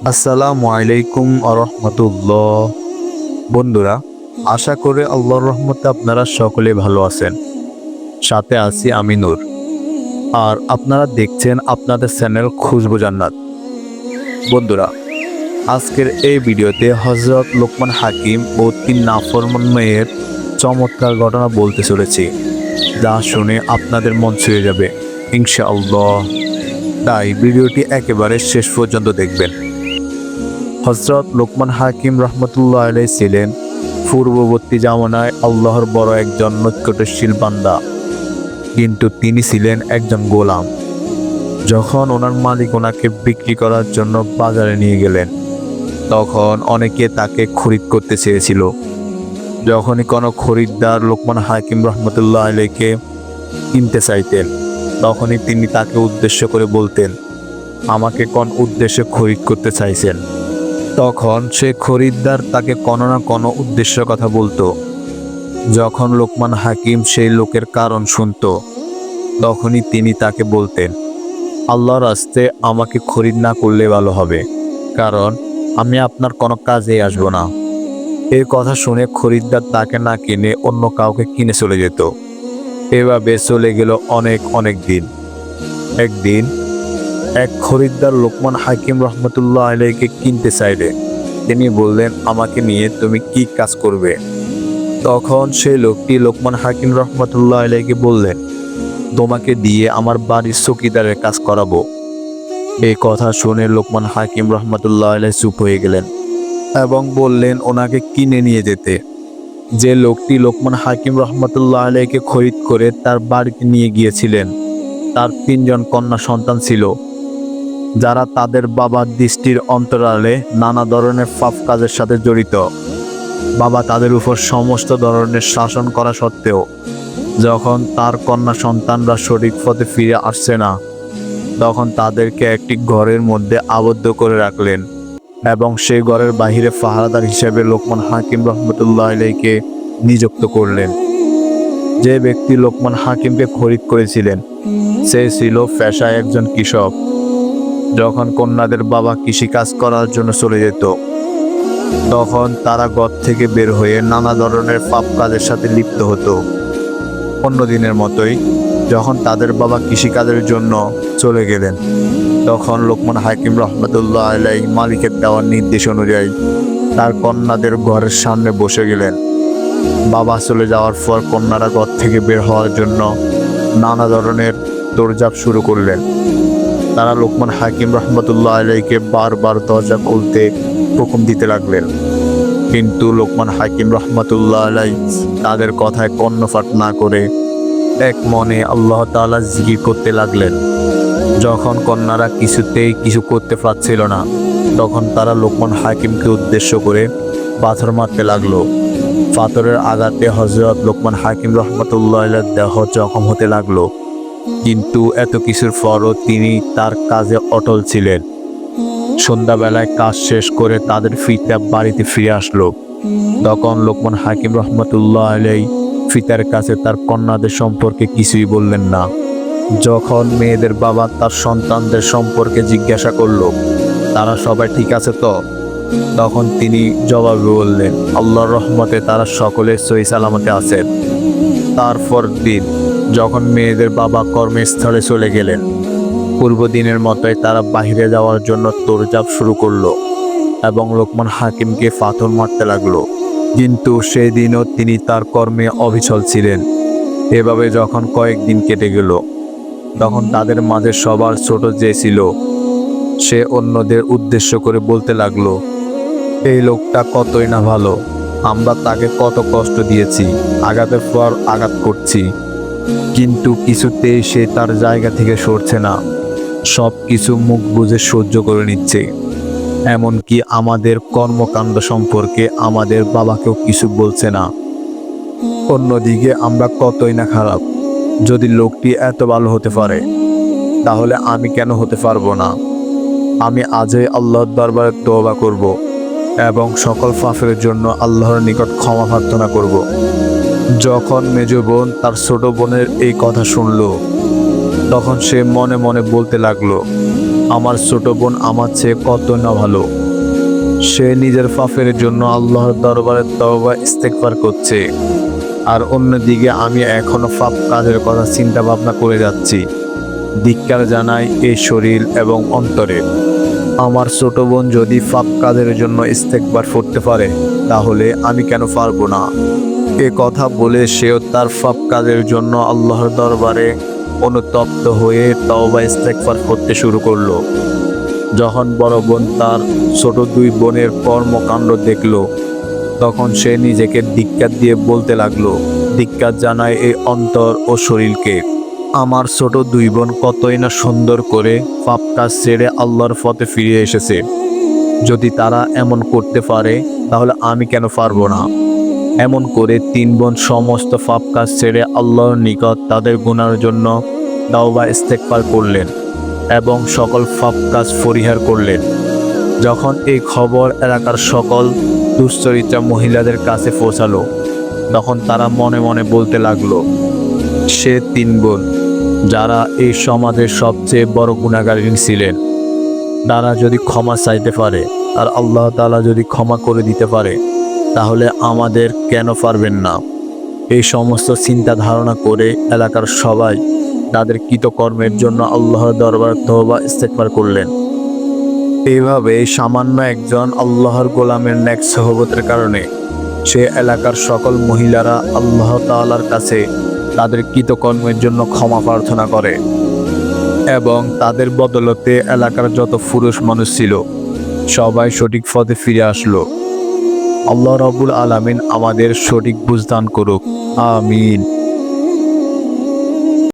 আসসালামু আলাইকুম আরহামতুল্লাহ। বন্ধুরা, আশা করে আল্লাহর রহমতে আপনারা সকলে ভালো আছেন। সাথে আছি আমি নূর, আর আপনারা দেখছেন আপনাদের চ্যানেল খুশবু জান্নাত। বন্ধুরা, আজকের এই ভিডিওতে হযরত লোকমান হাকিম ও 3 নাফরমান মেয়ের চমৎকার ঘটনা বলতে চলেছি, যা শুনে আপনাদের মন ছুঁয়ে যাবে ইনশাআল্লাহ। তাই ভিডিওটি একেবারে শেষ পর্যন্ত দেখবেন। হযরত লোকমান হাকিম রহমতুল্লাহ আলাইহি ছিলেন পূর্ববর্তী জামানায় আল্লাহর বড় একজন নৈকট্যশীল বান্দা, কিন্তু তিনি ছিলেন একজন গোলাম। যখন ওনার মালিক ওনাকে বিক্রি করার জন্য বাজারে নিয়ে গেলেন, তখন অনেকে তাকে খরিদ করতে চেয়েছিল। যখনই কোনো খরিদ্দার লোকমান হাকিম রহমতুল্লাহ আলাইহিকে কিনতে চাইতেন, তখনই তিনি তাকে উদ্দেশ্য করে বলতেন, আমাকে কোন উদ্দেশ্যে খরিদ করতে চাইছেন। তখন সে খরিদ্দার তাকে কোনো না কোনো উদ্দেশ্যের কথা বলতো। যখন লোকমান হাকিম সেই লোকের কারণ শুনত, তখনই তিনি তাকে বলতেন, আল্লাহর রাস্তে আমাকে খরিদ না করলে ভালো হবে, কারণ আমি আপনার কোনো কাজে আসব না। এই কথা শুনে খরিদ্দার তাকে না কিনে অন্য কাউকে কিনে চলে যেত। এভাবে চলে গেল অনেক দিন। একদিন এক খরিদ্দার লোকমান হাকিম রহমতুল্লাহ আলাইহিকে কিনতে চাইলে তিনি বললেন, আমাকে নিয়ে তুমি কি কাজ করবে? তখন সেই লোকটি লোকমান হাকিম রহমতুল্লাহ আলাইহিকে বললেন, তোমাকে দিয়ে আমার বাড়ির চৌকিদারের কাজ করাবো। এই কথা শুনে লোকমান হাকিম রহমতুল্লাহ আলাইহি চুপ হয়ে গেলেন এবং বললেন ওনাকে কিনে নিয়ে যেতে। যে লোকটি লোকমান হাকিম রহমতুল্লাহ আলাইহিকে খরিদ করে তার বাড়িতে নিয়ে গিয়েছিলেন, তার 3 জন কন্যা সন্তান ছিল, যারা তাদের বাবার দৃষ্টির অন্তরালে নানা ধরনের পাপ কাজের সাথে জড়িত। বাবা তাদের উপর সমস্ত ধরনের শাসন করা সত্ত্বেও যখন তার কন্যা সন্তানরা সঠিক পথে ফিরে আসছে না, তখন তাদেরকে একটি ঘরের মধ্যে আবদ্ধ করে রাখলেন এবং সেই ঘরের বাহিরে পাহারাদার হিসেবে লোকমান হাকিম রহমতুল্লাহ আলাইহিকে নিযুক্ত করলেন। যে ব্যক্তি লোকমান হাকিমকে খরিদ করেছিলেন, সে ছিল পেশায় একজন কৃষক। যখন কন্যাদের বাবা কৃষিকাজ করার জন্য চলে যেত, তখন তারা ঘর থেকে বের হয়ে নানা ধরনের পাপ কাজের সাথে লিপ্ত হতো। অন্য দিনের মতোই যখন তাদের বাবা কৃষিকাজের জন্য চলে গেলেন, তখন লোকমান হাকিম রহমতুল্লাহ আলাইহি মালিকের দেওয়ার নির্দেশ অনুযায়ী তার কন্যাদের ঘরের সামনে বসে গেলেন। বাবা চলে যাওয়ার পর কন্যারা ঘর থেকে বের হওয়ার জন্য নানা ধরনের দৌড়ঝাঁপ শুরু করলেন। তারা লোকমান হাকিম রহমতুল্লাহ আলাইহিকে বারবার দরজা খুলতে হুকুম দিতে লাগলেন, কিন্তু লোকমান হাকিম রহমতুল্লাহ আলাইহি তাদের কথায় কর্ণপাত না করে এক মনে আল্লাহ তাআলা জিকির করতে লাগলেন। যখন কন্যারা কিছুতেই কিছু করতে পারছিল না, তখন তারা লোকমান হাকিমকে উদ্দেশ্য করে পাথর মারতে লাগলো। পাথরের আঘাতে হযরত লোকমান হাকিম রহমতুল্লাহ আলাইহির দেহ জখম হতে লাগলো, কিন্তু এত কিছুর পরও তিনি তার কাজে অটল ছিলেন। সন্ধ্যাবেলায় কাজ শেষ করে তাদের পিতা বাড়িতে ফিরে আসলো। তখন লোকমান হাকিম রহমতুল্লাহ আলাইহি পিতার কাছে তার কন্যাদের সম্পর্কে কিছুই বললেন না। যখন মেয়েদের বাবা তার সন্তানদের সম্পর্কে জিজ্ঞাসা করলো, তারা সবাই ঠিক আছে তো? তখন তিনি জবাবে বললেন, আল্লাহর রহমতে তারা সকলে সহি সালামতে আছেন। তারপর দিন যখন মেয়েদের বাবা কর্মস্থলে চলে গেলেন, পূর্ব দিনের মতোই তারা বাহিরে যাওয়ার জন্য দৌড়ঝাঁপ শুরু করলো এবং লোকমান হাকিমকে পাথর মারতে লাগলো, কিন্তু সেই দিনও তিনি তার কর্মে অবিচল ছিলেন। এভাবে যখন কয়েকদিন কেটে গেল, তখন তাদের মাঝে সবার ছোট যে ছিল, সে অন্যদের উদ্দেশ্য করে বলতে লাগলো, এই লোকটা কতই না ভালো, আমরা তাকে কত কষ্ট দিয়েছি, আঘাতের পর আঘাত করছি, কিন্তু কিছুতেই সে তার জায়গা থেকে সরছে না, সব কিছু মুখ বুজে সহ্য করে নিচ্ছে। এমনকি আমাদের কর্মকাণ্ড সম্পর্কে আমাদের বাবাকেও কিছু বলছে না। অন্যদিকে আমরা কতই না খারাপ। যদি লোকটি এত ভালো হতে পারে, তাহলে আমি কেন হতে পারবো না? আমি আজই আল্লাহর দরবারে তওবা করব এবং সকল পাপের জন্য আল্লাহর নিকট ক্ষমা প্রার্থনা করব। যখন মেজ বোন তার ছোট বোনের এই কথা শুনল, তখন সে মনে মনে বলতে লাগলো, আমার ছোট বোন আমার চেয়ে কত না ভালো। সে নিজের পাপের জন্য আল্লাহর দরবারে তওবা ইস্তেগফার করছে, আর অন্যদিকে আমি এখনো পাপ কাজের কথা চিন্তা ভাবনা করে যাচ্ছি। ধিক্কার জানাই এই শরীর এবং অন্তরে। আমার ছোট বোন যদি পাপ কাজের জন্য ইস্তেগফার করতে পারে, তাহলে আমি কেন পারবো না? এ কথা বলে সেও তার পাপ কাজের জন্য আল্লাহর দরবারে অনুতপ্ত হয়ে তওবা ইস্তেগফার করতে শুরু করলো। যখন বড় বোন তার ছোট দুই বোনের কর্মকাণ্ড দেখলো, তখন সে নিজেকে ধিক্কার দিয়ে বলতে লাগলো, ধিক্কার জানায় এই অন্তর ও শরীরকে। আমার ছোট দুই বোন কতই না সুন্দর করে পাপ কাজ ছেড়ে আল্লাহর পথে ফিরে এসেছে। যদি তারা এমন করতে পারে, তাহলে আমি কেন পারবো না? এমন করে তিন বোন সমস্ত পাপ কাজ ছেড়ে আল্লাহর নিকট তাদের গুনার জন্য তওবা ইস্তেগফার করলেন এবং সকল পাপ কাজ পরিহার করলেন। যখন এই খবর এলাকার সকল দুশ্চরিত্রা মহিলাদের কাছে পৌঁছালো, তখন তারা মনে মনে বলতে লাগলো, সে তিন বোন যারা এই সমাজের সবচেয়ে বড় গুনাহগারিনী ছিলেন, তারা যদি ক্ষমা চাইতে পারে আর আল্লাহ তাআলা যদি ক্ষমা করে দিতে পারে, তাহলে আমাদের কেন পারবেন না? এই সমস্ত চিন্তা ধারণা করে এলাকার সবাই তাদের কৃতকর্মের জন্য আল্লাহর দরবার তওবা ইস্তেগফার করলেন। এইভাবে সামান্য একজন আল্লাহর গোলামের নেক সহবতের কারণে সে এলাকার সকল মহিলারা আল্লাহ তাআলার কাছে তাদের কৃতকর্মের জন্য ক্ষমা প্রার্থনা করে, এবং তাদের বদলতে এলাকার যত পুরুষ মানুষ ছিল সবাই সঠিক পথে ফিরে আসলো। আল্লাহ রাব্বুল আলামিন আমাদের সঠিক বুঝ দান করুক। আমিন।